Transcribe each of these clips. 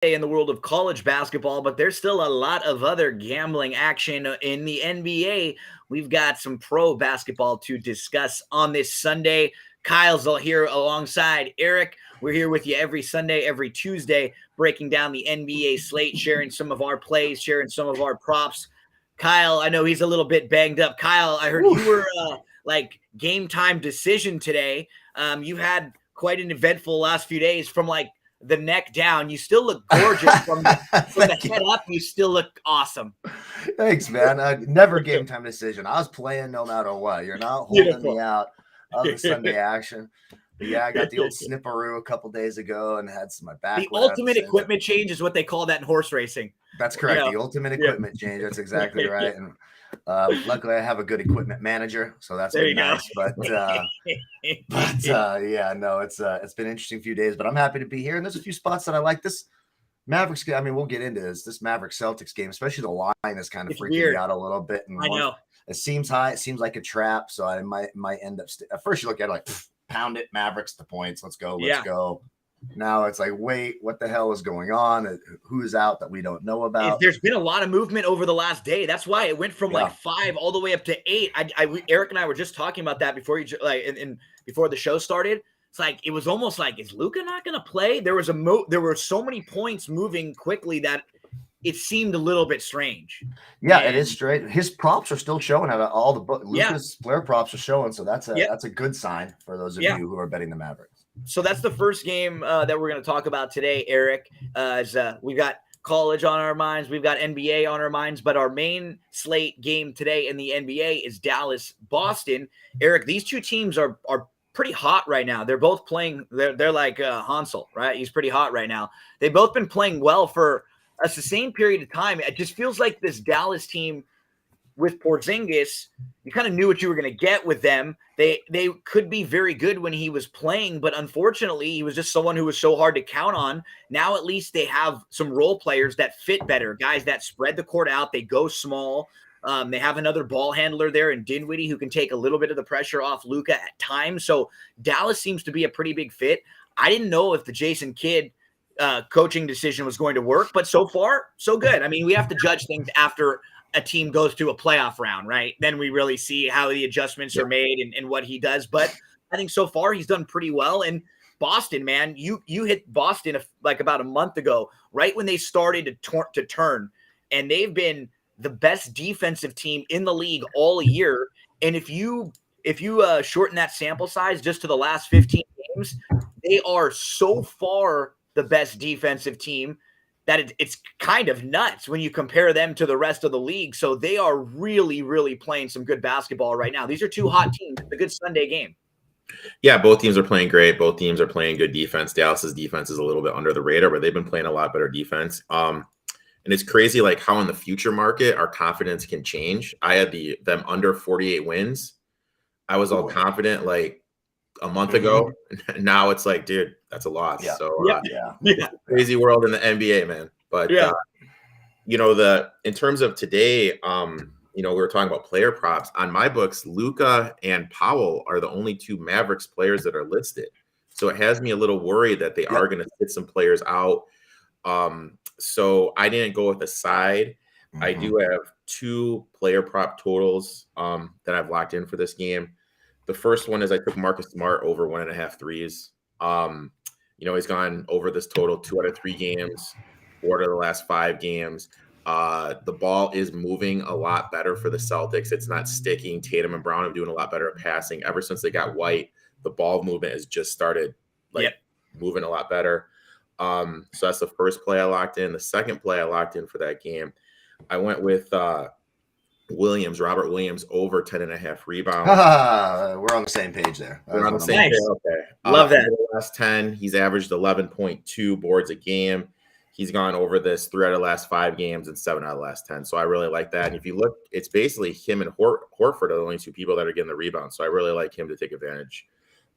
in the world of college basketball, but there's still a lot of other gambling action in the NBA. We've got some pro basketball to discuss on this Sunday. Kyle's here alongside Erik. We're here with you every Sunday, every Tuesday, breaking down the NBA slate, sharing some of our plays, sharing some of our props. Kyle, I know he's a little bit banged up. Kyle, I heard you were like game time decision today. You had quite an eventful last few days from like the neck down. You still look gorgeous from the head up. You still look awesome. Thanks, man. Never game time decision. I was playing no matter what. You're not holding me out of the Sunday action. But yeah, I got the old snipperoo a couple days ago and had my back. The ultimate equipment change is what they call that in horse racing. That's correct. The ultimate equipment change. That's exactly right. And luckily, I have a good equipment manager, so that's been nice. But yeah, no, it's been an interesting few days. But I'm happy to be here, and there's a few spots that I like. This Mavericks game. I mean, we'll get into this Mavericks Celtics game, especially the line is kind of freaking me out a little bit. And I know it seems high. It seems like a trap. So I might end up. At first, you look at it like pound it, Mavericks the points. Let's go. Let's go. Now it's like, wait, what the hell is going on? Who's out that we don't know about? There's been a lot of movement over the last day. That's why it went from like 5 all the way up to 8. Erik and I were just talking about that before before the show started. It's like it was almost like, is Luka not going to play? There were so many points moving quickly that it seemed a little bit strange. Yeah, it is straight. His props are still showing at all the Luka's player props are showing, so that's a good sign for those of you who are betting the Mavericks. So that's the first game that we're going to talk about today, Erik. We've got college on our minds, we've got NBA on our minds, but our main slate game today in the NBA is Dallas-Boston. Erik, these two teams are pretty hot right now. They're both playing. They're like Hansel, right? He's pretty hot right now. They've both been playing well for a sustained period of time. It just feels like this Dallas team with Porzingis, you kind of knew what you were going to get with them. They could be very good when he was playing, but unfortunately, he was just someone who was so hard to count on. Now, at least they have some role players that fit better, guys that spread the court out. They go small. They have another ball handler there in Dinwiddie who can take a little bit of the pressure off Luka at times. So Dallas seems to be a pretty big fit. I didn't know if the Jason Kidd coaching decision was going to work, but so far, so good. I mean, we have to judge things after a team goes to a playoff round, right? Then we really see how the adjustments are made and what he does. But I think so far he's done pretty well. And Boston, man, you hit Boston like about a month ago, right when they started to turn, and they've been the best defensive team in the league all year. And if you shorten that sample size just to the last 15 games, they are so far the best defensive team that it's kind of nuts when you compare them to the rest of the league. So they are really, really playing some good basketball right now. These are two hot teams. It's a good Sunday game. Yeah, both teams are playing great. Both teams are playing good defense. Dallas's defense is a little bit under the radar, but they've been playing a lot better defense. And it's crazy like how in the future market our confidence can change. I had them under 48 wins. I was all confident like a month ago. Now it's like, dude, that's a loss. Yeah. So crazy world in the NBA, man. But in terms of today, we were talking about player props. On my books, Luka and Powell are the only two Mavericks players that are listed. So it has me a little worried that they are going to sit some players out. So I didn't go with a side. I do have 2 player prop totals that I've locked in for this game. The first one is I took Marcus Smart over 1.5 threes. He's gone over this total 2 out of 3 games, 4 out of the last 5 games. The ball is moving a lot better for the Celtics. It's not sticking. Tatum and Brown are doing a lot better at passing. Ever since they got White, the ball movement has just started moving a lot better. So that's the first play I locked in. The second play I locked in for that game, I went with Robert Williams over 10.5 rebounds. We're on the same page there. We're on the same page. Okay. Love that. The last 10, he's averaged 11.2 boards a game. He's gone over this 3 out of the last 5 games and 7 out of the last 10. So I really like that. And if you look, it's basically him and Horford are the only 2 people that are getting the rebound. So I really like him to take advantage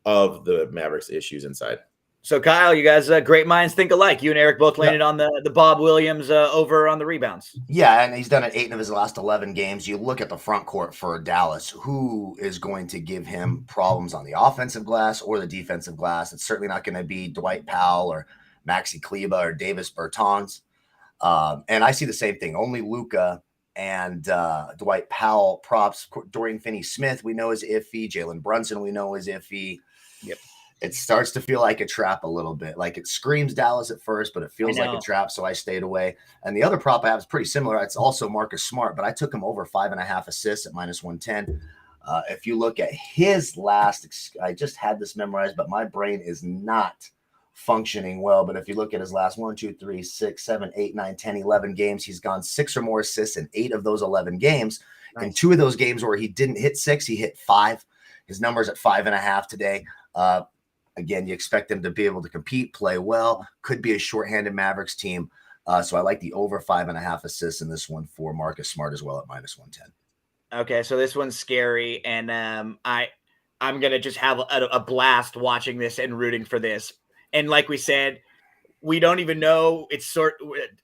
of the Mavericks' issues inside. So, Kyle, you guys, great minds think alike. You and Erik both landed on the Bob Williams over on the rebounds. Yeah, and he's done it 8 of his last 11 games. You look at the front court for Dallas, who is going to give him problems on the offensive glass or the defensive glass. It's certainly not going to be Dwight Powell or Maxi Kleba or Davis Bertans. And I see the same thing. Only Luka and Dwight Powell props. Dorian Finney-Smith, we know, is iffy. Jalen Brunson, we know, is iffy. Yep. It starts to feel like a trap a little bit. Like it screams Dallas at first, but it feels like a trap, so I stayed away. And the other prop I have is pretty similar. It's also Marcus Smart, but I took him over 5.5 assists at -110. If you look at his last, I just had this memorized, but my brain is not functioning well. But if you look at his last 1, 2, 3, 6, 7, 8, 9, 10, 11 games, he's gone 6 or more assists in 8 of those 11 games. Nice. In 2 of those games where he didn't hit 6, he hit 5. His number's at 5.5 today. Again, you expect them to be able to compete, play well. Could be a shorthanded Mavericks team. So I like the over 5.5 assists in this one for Marcus Smart as well at -110. Okay, so this one's scary, and I'm gonna just have a blast watching this and rooting for this. And like we said, we don't even know. It's sort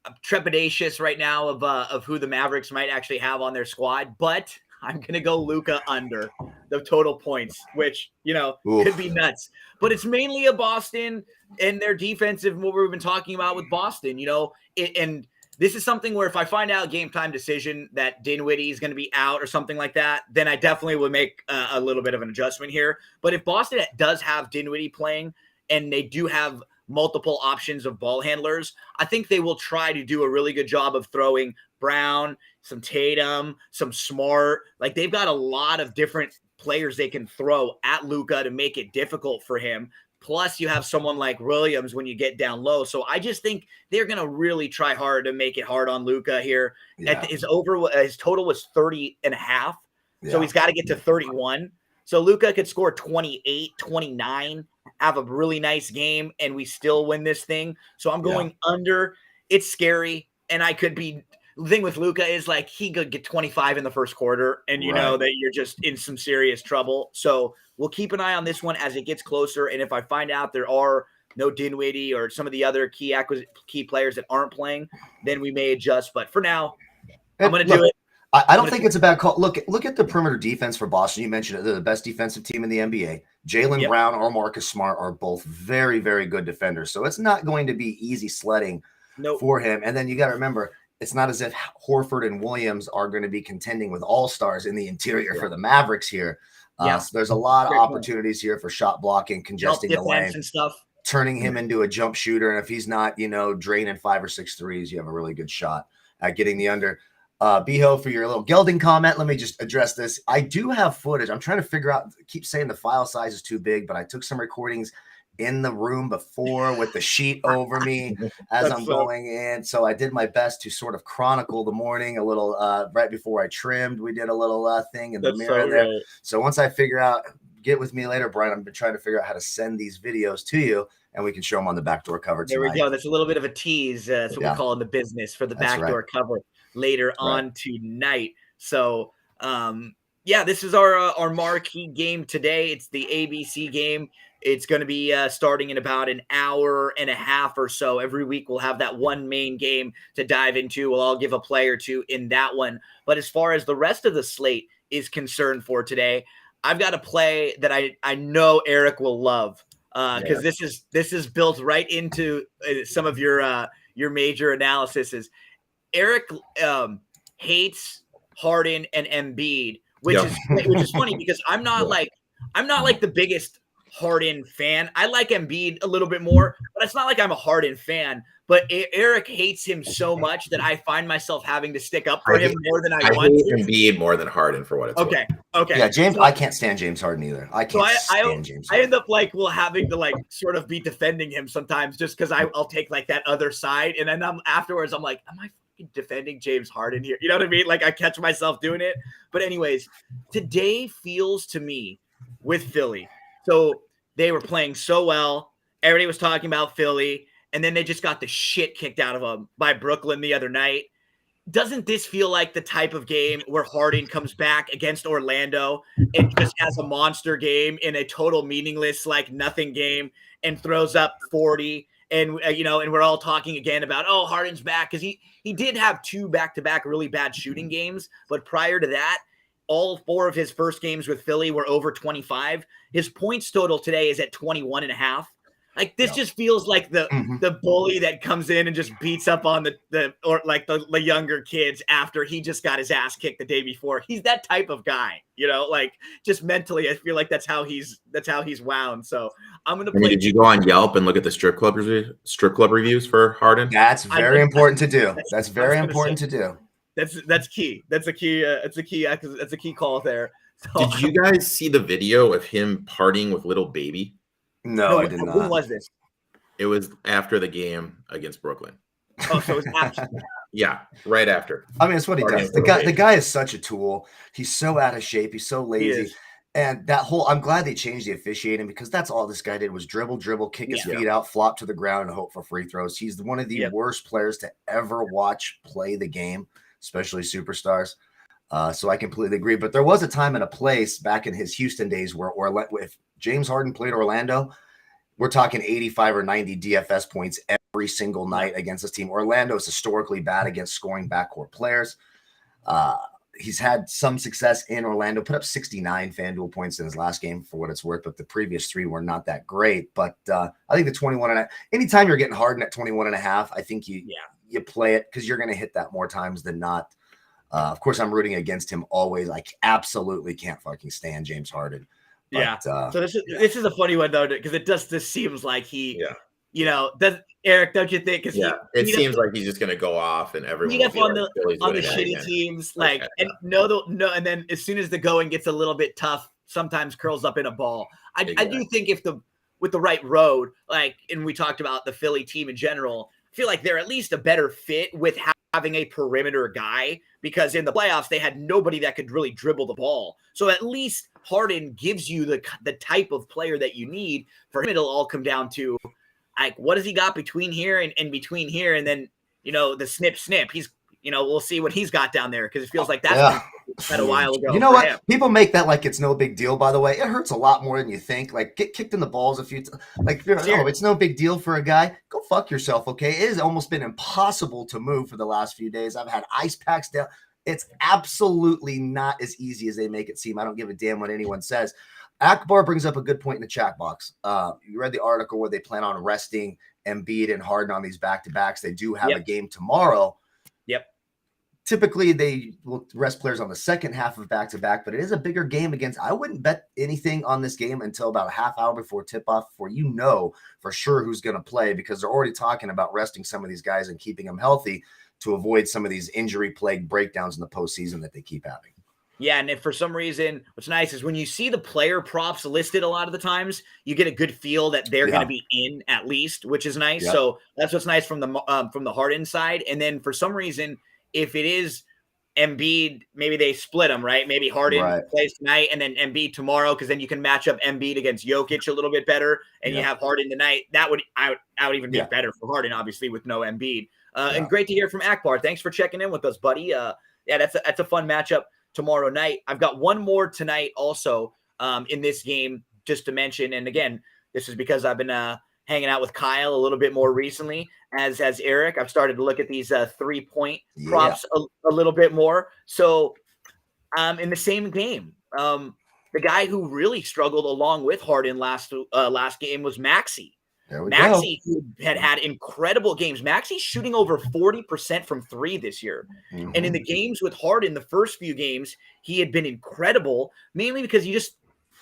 of trepidatious right now of who the Mavericks might actually have on their squad, but I'm going to go Luka under the total points, which, could be nuts. But it's mainly a Boston and their defensive, what we've been talking about with Boston, and this is something where if I find out game time decision that Dinwiddie is going to be out or something like that, then I definitely would make a little bit of an adjustment here. But if Boston does have Dinwiddie playing and they do have multiple options of ball handlers, I think they will try to do a really good job of throwing Brown, some Tatum, some Smart. Like they've got a lot of different players they can throw at Luka to make it difficult for him. Plus you have someone like Williams when you get down low. So I just think they're going to really try hard to make it hard on Luka here. Yeah. His total was 30.5. Yeah. So he's got to get to 31. So Luka could score 28, 29, have a really nice game, and we still win this thing. So I'm going under. It's scary, and I could be – the thing with Luka is, like, he could get 25 in the first quarter, and you know that you're just in some serious trouble. So we'll keep an eye on this one as it gets closer, and if I find out there are no Dinwiddie or some of the other key players that aren't playing, then we may adjust. But for now, I'm going to do it. I don't think it's a bad call. Look at the perimeter defense for Boston. You mentioned it. They're the best defensive team in the NBA. Jaylen Brown or Marcus Smart are both very, very good defenders. So it's not going to be easy sledding for him. And then you got to remember, it's not as if Horford and Williams are going to be contending with all-stars in the interior for the Mavericks here. So there's a lot of opportunities here for shot blocking, congesting the lane, and stuff, turning him into a jump shooter. And if he's not, draining 5 or 6 threes, you have a really good shot at getting the under. Beho, for your little gelding comment, let me just address this. I do have footage. I'm trying to figure out, keep saying the file size is too big, but I took some recordings in the room before with the sheet over me as I'm going in. So I did my best to sort of chronicle the morning a little right before I trimmed. We did a little thing in the mirror there. Right. So once I figure out, get with me later, Brian. I've been trying to figure out how to send these videos to you, and we can show them on the backdoor cover tonight. There we go. That's a little bit of a tease. That's what we call in the business for the backdoor cover later on tonight. So, this is our marquee game today. It's the ABC game. It's going to be starting in about an hour and a half or so. Every week we'll have that one main game to dive into. We'll all give a play or two in that one. But as far as the rest of the slate is concerned for today, I've got a play that I know Erik will love because this is built right into some of your major analyses. Erik hates Harden and Embiid, which is funny because I'm not like the biggest Harden fan. I like Embiid a little bit more, but it's not like I'm a Harden fan. But Erik hates him so much that I find myself having to stick up for him more than I want to. Embiid more than Harden for what it's worth. Okay. Yeah, James. I can't stand James Harden either. I can't stand James Harden. I end up having to sort of be defending him sometimes just because I'll take that other side, and then afterwards I'm like, am I defending James Harden here? You know what I mean? Like I catch myself doing it. But anyways, today feels to me with Philly. So they were playing so well. Everybody was talking about Philly, and then they just got the shit kicked out of them by Brooklyn the other night. Doesn't this feel like the type of game where Harden comes back against Orlando and just has a monster game in a total meaningless, nothing game and throws up 40? And, and we're all talking again about, Harden's back, because he did have 2 back-to-back really bad shooting games. But prior to that, all 4 of his first games with Philly were over 25. His points total today is at 21.5. Like this just feels like the bully that comes in and just beats up on the younger kids after he just got his ass kicked the day before. He's that type of guy, like just mentally, I feel like that's how he's wound. So I'm gonna play. Did you go on Yelp and look at the strip club reviews for Harden? That's very important to do. That's very important to do. That's key. That's a key. It's a key. That's a key call there. So, did you guys see the video of him partying with little baby? No, I did not. When was this? It was after the game against Brooklyn. Oh, so it was after. Yeah, right after. I mean, it's what he does. The guy is such a tool. He's so out of shape. He's so lazy. And I'm glad they changed the officiating because that's all this guy did was dribble, kick his feet out, flop to the ground, and hope for free throws. He's one of the worst players to ever watch play the game, especially superstars. So I completely agree. But there was a time and a place back in his Houston days where if James Harden played Orlando, we're talking 85 or 90 DFS points every single night against this team. Orlando is historically bad against scoring backcourt players. He's had some success in Orlando, put up 69 FanDuel points in his last game for what it's worth, but the previous 3 were not that great. But I think the 21.5, anytime you're getting Harden at 21.5, I think you play it because you're going to hit that more times than not. Of course, I'm rooting against him always. I absolutely can't fucking stand James Harden. But, so this is a funny one though, because it just seems like he, does Eric? Don't you think? It seems like he's just gonna go off and everyone on the shitty teams, and then as soon as the going gets a little bit tough, sometimes curls up in a ball. I do think with the right road, and we talked about the Philly team in general, I feel like they're at least a better fit with having a perimeter guy, because in the playoffs they had nobody that could really dribble the ball. So at least Harden gives you the type of player that you need. For him, it'll all come down to what does he got between here and between here, and then the snip. He's we'll see what he's got down there, because it feels like that's a while ago. You know what? Him. People make that like it's no big deal. By the way, it hurts a lot more than you think. Like get kicked in the balls a few times. It's no big deal for a guy. Go fuck yourself. Okay, it has almost been impossible to move for the last few days. I've had ice packs down. It's absolutely not as easy as they make it seem. I don't give a damn what anyone says. Akbar brings up a good point in the chat box. You read the article where they plan on resting Embiid and Harden on these back-to-backs. They do have a game tomorrow. Yep. Typically, they will rest players on the second half of back-to-back, but it is a bigger game I wouldn't bet anything on this game until about a half hour before tip-off, before for sure who's going to play, because they're already talking about resting some of these guys and keeping them healthy to avoid some of these injury-plagued breakdowns in the postseason that they keep having. Yeah, and if for some reason, what's nice is when you see the player props listed a lot of the times, you get a good feel that they're going to be in at least, which is nice. Yeah. So that's what's nice from the Harden side. And then for some reason, if it is Embiid, maybe they split them, right? Maybe Harden plays tonight and then Embiid tomorrow, because then you can match up Embiid against Jokic a little bit better, and you have Harden tonight. That would even be better for Harden, obviously, with no Embiid. And great to hear from Akbar. Thanks for checking in with us, buddy. That's a fun matchup tomorrow night. I've got one more tonight also in this game just to mention. And again, this is because I've been hanging out with Kyle a little bit more recently, as Eric. I've started to look at these 3-point props a little bit more. So in the same game, the guy who really struggled along with Harden last game was Maxey. Maxey, who had incredible games. Maxey's shooting over 40% from 3 this year. Mm-hmm. And in the games with Harden, the first few games, he had been incredible, mainly because you just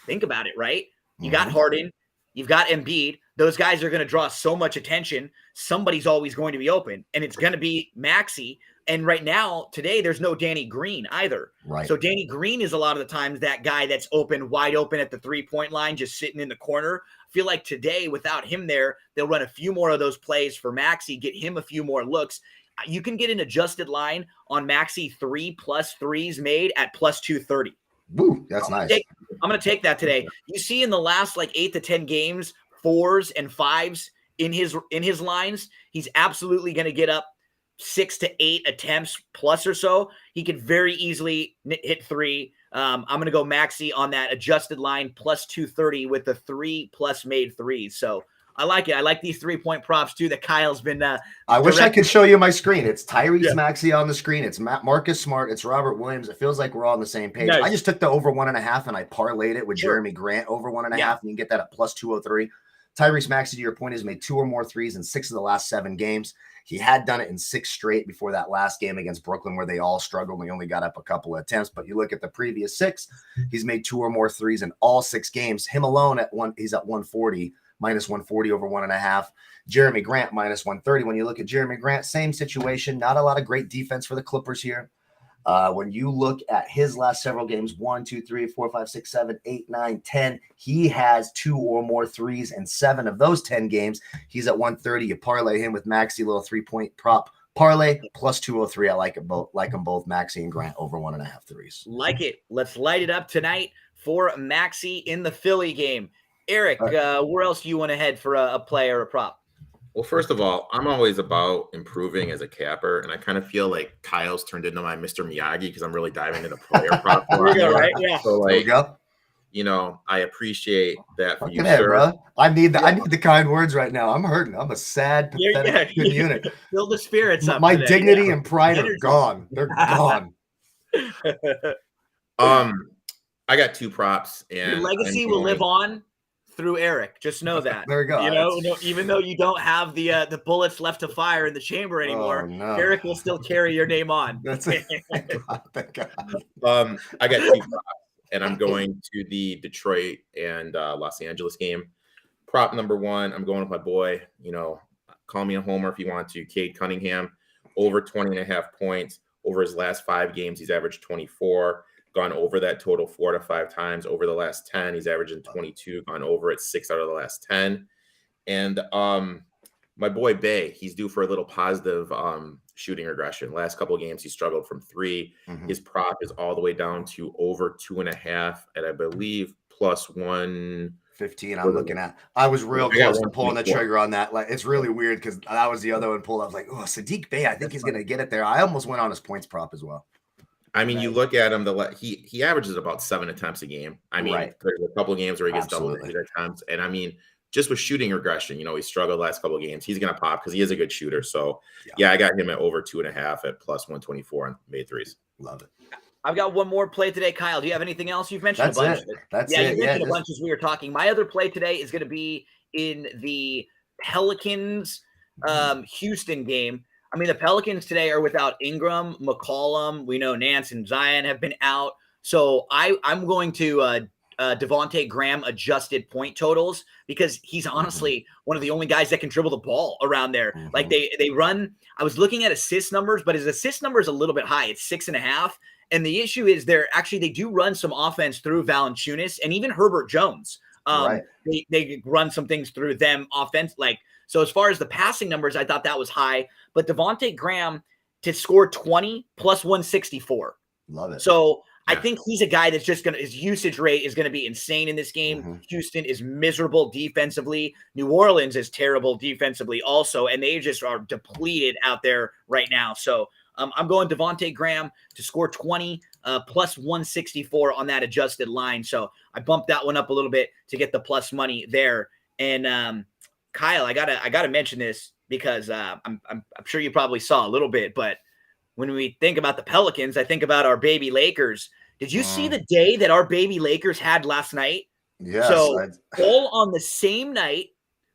think about it, right? You got Harden, you've got Embiid. Those guys are going to draw so much attention. Somebody's always going to be open, and it's going to be Maxey. And right now, today, there's no Danny Green either. Right. So Danny Green is a lot of the times that guy that's wide open at the 3-point line, just sitting in the corner. I feel like today, without him there, they'll run a few more of those plays for Maxey, get him a few more looks. You can get an adjusted line on Maxey 3+ threes made at plus 230. Woo, that's nice. I'm going to take that today. You see in the last 8 to 10 games, 4s and 5s in his lines, he's absolutely going to get up 6 to 8 attempts plus or so. He could very easily hit 3. I'm going to go Maxey on that adjusted line plus 230 with the 3+ made 3s. So I like it. I like these 3-point props too that Kyle's been. I wish I could show you my screen. It's Tyrese Maxey on the screen. It's Marcus Smart. It's Robert Williams. It feels like we're all on the same page. Nice. I just took the over 1.5 and I parlayed it with Jeremy Grant over 1.5, and you can get that at plus 203. Tyrese Maxey, to your point, has made 2 or more threes in 6 of the last 7 games. He had done it in 6 straight before that last game against Brooklyn, where they all struggled. And he only got up a couple of attempts. But you look at the previous 6, he's made 2 or more threes in all 6 games. Him alone he's at 140, minus 140 over 1.5. Jeremy Grant minus 130. When you look at Jeremy Grant, same situation. Not a lot of great defense for the Clippers here. When you look at his last several games, 1, 2, 3, 4, 5, 6, 7, 8, 9, 10, he has 2 or more threes in 7 of those 10 games. He's at 130. You parlay him with Maxey, little 3-point prop parlay plus 203. I like it both. Like them both, Maxey and Grant over 1.5 threes. Like it. Let's light it up tonight for Maxey in the Philly game. Erik, where else do you want to head for a play or a prop? Well, first of all, I'm always about improving as a capper, and I kind of feel like Kyle's turned into my Mr. Miyagi because I'm really diving into player prop. There you go, right? Yeah. So, like, you know, I appreciate that from you, sir. Bro. I need the kind words right now. I'm hurting. I'm a sad, pathetic unit. Fill the spirits up. My dignity and pride are gone. They're gone. I got 2 props, and your legacy will live on through Erik. Just know that. There you go. You know, even though you don't have the bullets left to fire in the chamber anymore, Erik will still carry your name on. That's it. Thank God. I got 2 props, and I'm going to the Detroit and Los Angeles game. Prop number 1, I'm going with my boy. You know, call me a homer if you want to. Cade Cunningham, over 20.5 points. Over his last 5 games, he's averaged 24. Gone over that total 4 to 5 times. Over the last 10, he's averaging 22, gone over it 6 out of the last 10. And my boy Bay, he's due for a little positive shooting regression. Last couple of games, he struggled from 3. Mm-hmm. His prop is all the way down to over 2.5, and I believe plus 115. I'm looking at. I was real close to pulling the trigger on that. Like, it's really weird because that was the other one pulled. I was like, oh, Sadiq Bey, I think he's gonna get it there. I almost went on his points prop as well. I mean, you look at him, he averages about 7 attempts a game. I mean, there's a couple of games where he gets double-digit attempts. And I mean, just with shooting regression, you know, he struggled the last couple of games. He's going to pop because he is a good shooter. So, yeah, I got him at over 2.5 at plus 124 on made threes. Love it. I've got one more play today. Kyle, do you have anything else? You've mentioned a bunch. That's it. You mentioned a bunch as we were talking. My other play today is going to be in the Pelicans Houston game. I mean, the Pelicans today are without Ingram, McCollum. We know Nance and Zion have been out. So I'm going to Devontae Graham adjusted point totals because he's honestly one of the only guys that can dribble the ball around there. Mm-hmm. Like they run. I was looking at assist numbers, but his assist number is a little bit high. It's 6.5. And the issue is they do run some offense through Valanciunas and even Herbert Jones. They run some things through them offense. So as far as the passing numbers, I thought that was high. But Devontae Graham to score 20 plus 164. Love it. So I think he's a guy that's just his usage rate is going to be insane in this game. Mm-hmm. Houston is miserable defensively. New Orleans is terrible defensively also. And they just are depleted out there right now. So I'm going Devontae Graham to score 20 plus 164 on that adjusted line. So I bumped that one up a little bit to get the plus money there. And Kyle, I gotta mention this because I'm sure you probably saw a little bit, but when we think about the Pelicans, I think about our baby Lakers. Did you see the day that our baby Lakers had last night? Yes. So all on the same night,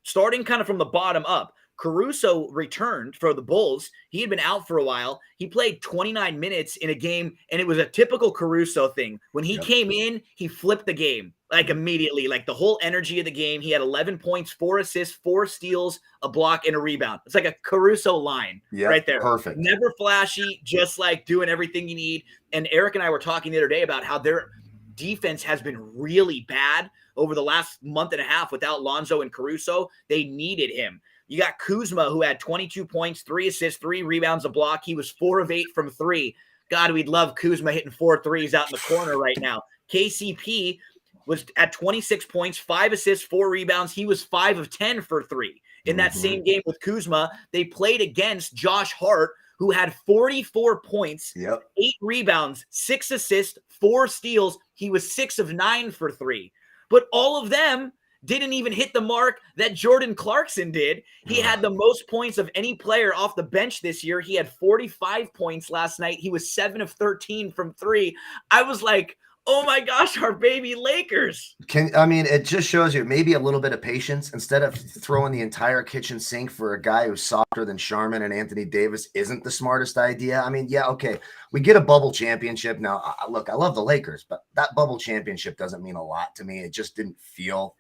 starting kind of from the bottom up. Caruso returned for the Bulls. He had been out for a while. He played 29 minutes in a game, and it was a typical Caruso thing. When he came in, he flipped the game, immediately. The whole energy of the game. He had 11 points, 4 assists, 4 steals, a block, and a rebound. It's like a Caruso line right there. Perfect. Never flashy, just doing everything you need. And Erik and I were talking the other day about how their defense has been really bad over the last month and a half without Lonzo and Caruso. They needed him. You got Kuzma, who had 22 points, 3 assists, 3 rebounds, a block. He was 4 of 8 from 3. God, we'd love Kuzma hitting 4 threes out in the corner right now. KCP was at 26 points, 5 assists, 4 rebounds. He was 5 of 10 for 3. In that same game with Kuzma, they played against Josh Hart, who had 44 points, 8 rebounds, 6 assists, 4 steals. He was 6 of 9 for 3. But all of them didn't even hit the mark that Jordan Clarkson did. He had the most points of any player off the bench this year. He had 45 points last night. He was 7 of 13 from 3. I was like, oh my gosh, our baby Lakers. It just shows you maybe a little bit of patience instead of throwing the entire kitchen sink for a guy who's softer than Sharman and Anthony Davis isn't the smartest idea. I mean, yeah, okay, we get a bubble championship. Now, look, I love the Lakers, but that bubble championship doesn't mean a lot to me. It just didn't feel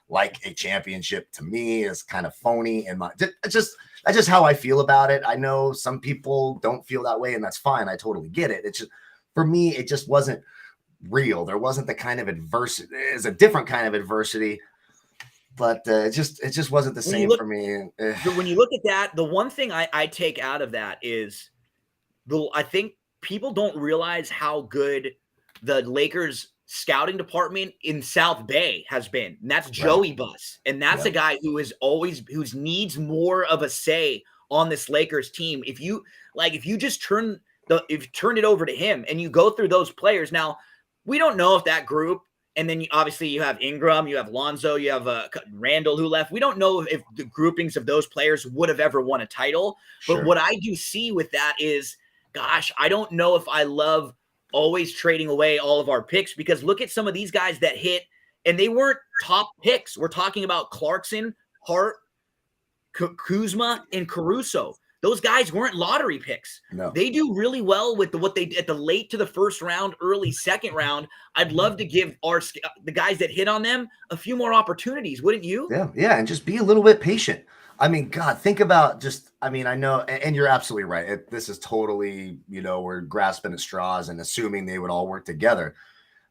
like a championship to me. Is kind of phony, and that's just how I feel about it. I know some people don't feel that way, and that's fine. I totally get it. It's just, for me, it just wasn't real. There wasn't the kind of adversity. It's a different kind of adversity, but it just wasn't the same for me. When you look at that, the one thing I take out of that is I think people don't realize how good the Lakers scouting department in South Bay has been. And that's Joey Buss. And that's a guy who needs more of a say on this Lakers team. If you just turn it over to him and you go through those players. Now, we don't know if that group, and then obviously you have Ingram, you have Lonzo, you have Randall who left. We don't know if the groupings of those players would have ever won a title. Sure. But what I do see with that is, gosh, I don't know if I love always trading away all of our picks, because look at some of these guys that hit, and they weren't top picks. We're talking about Clarkson, Hart, Kuzma, and Caruso. Those guys weren't lottery picks. No. They do really well with what they at the late to the first round, early second round. I'd love to give the guys that hit on them a few more opportunities, wouldn't you? Yeah, and just be a little bit patient. I mean, God, think about I know, and you're absolutely right. This is totally, we're grasping at straws and assuming they would all work together.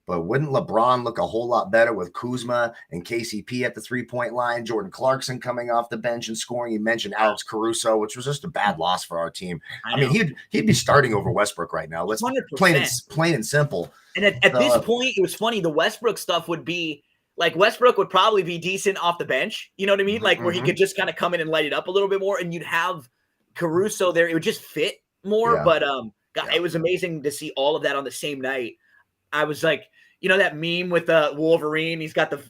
But wouldn't LeBron look a whole lot better with Kuzma and KCP at the 3-point line? Jordan Clarkson coming off the bench and scoring. You mentioned Alex Caruso, which was just a bad loss for our team. I mean, he'd be starting over Westbrook right now. Let's 100%. plain and simple. And at this point, it was funny. The Westbrook stuff would be like, Westbrook would probably be decent off the bench. You know what I mean? Like where he could just kind of come in and light it up a little bit more, and you'd have Caruso there. It would just fit more. Yeah. But it was amazing to see all of that on the same night. I was like, that meme with Wolverine, he's got the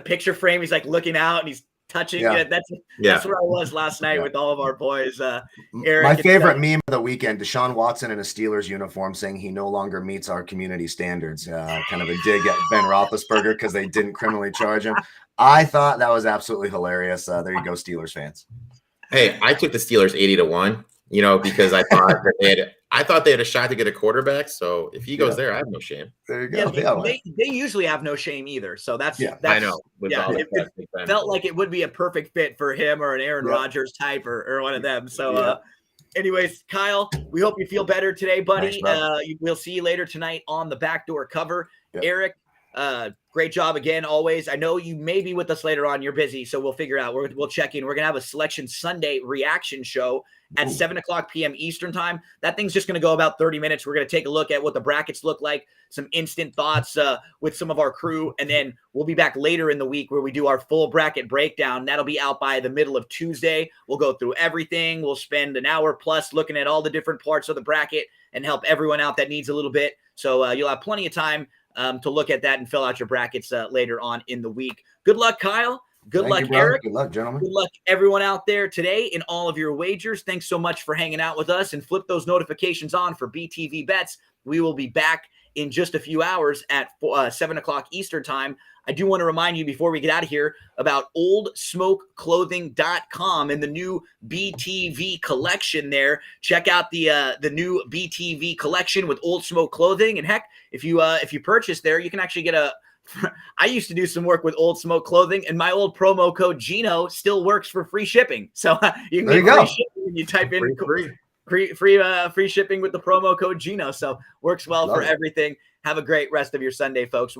picture frame. He's like looking out and he's touching. Yeah. That's where I was last night with all of our boys. Erik, my favorite meme of the weekend, Deshaun Watson in a Steelers uniform saying he no longer meets our community standards. Kind of a dig at Ben Roethlisberger because they didn't criminally charge him. I thought that was absolutely hilarious. There you go, Steelers fans. Hey, I took the Steelers 80-1, because I thought that they had a shot to get a quarterback. So if he goes there, I have no shame. There you go. They usually have no shame either. So that's I know. It felt like it would be a perfect fit for him or an Aaron Rodgers type or one of them. So anyways, Kyle, we hope you feel better today, buddy. Thanks, we'll see you later tonight on the Backdoor Cover. Yep. Erik, great job again, always. I know you may be with us later on. You're busy, so we'll figure out. We'll check in. We're going to have a Selection Sunday reaction show at 7:00 p.m. Eastern time. That thing's just going to go about 30 minutes. We're going to take a look at what the brackets look like, some instant thoughts with some of our crew, and then we'll be back later in the week where we do our full bracket breakdown. That'll be out by the middle of Tuesday. We'll go through everything. We'll spend an hour plus looking at all the different parts of the bracket and help everyone out that needs a little bit. So you'll have plenty of time to look at that and fill out your brackets later on in the week. Good luck, Kyle. Good luck, Erik. Good luck, gentlemen. Good luck, everyone out there today in all of your wagers. Thanks so much for hanging out with us, and flip those notifications on for BTV Bets. We will be back in just a few hours at 7:00 Eastern time. I do want to remind you before we get out of here about oldsmokeclothing.com and the new BTV collection there. Check out the new BTV collection with Old Smoke Clothing. And heck, if you purchase there, you can actually get I used to do some work with Old Smoke Clothing, and my old promo code Gino still works for free shipping. So you can get free shipping when you type in free shipping with the promo code Gino. So works well for everything. Have a great rest of your Sunday, folks.